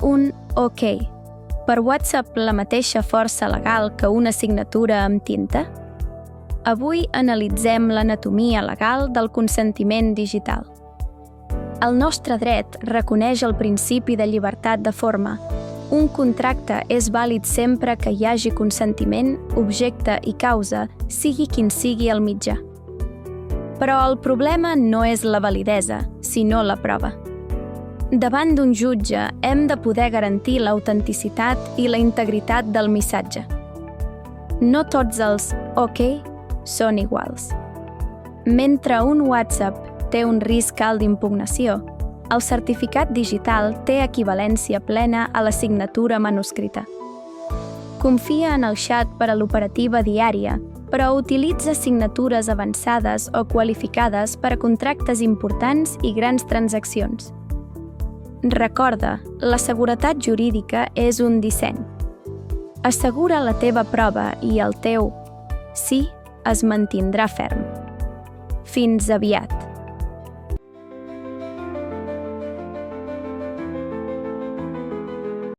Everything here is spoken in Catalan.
un OK. Per WhatsApp la mateixa força legal que una signatura amb tinta? Avui analitzem l'anatomia legal del consentiment digital. El nostre dret reconeix el principi de llibertat de forma. Un contracte és vàlid sempre que hi hagi consentiment, objecte i causa, sigui quin sigui el mitjà. Però el problema no és la validesa, sinó la prova. Davant d'un jutge hem de poder garantir l'autenticitat i la integritat del missatge. No tots els OK són iguals. Mentre un WhatsApp té un risc alt d'impugnació, el certificat digital té equivalència plena a la signatura manuscrita. Confia en el xat per a l'operativa diària, però utilitza signatures avançades o qualificades per a contractes importants i grans transaccions. Recorda, la seguretat jurídica és un disseny. Assegura la teva prova i el teu sí es mantindrà ferm. Fins aviat.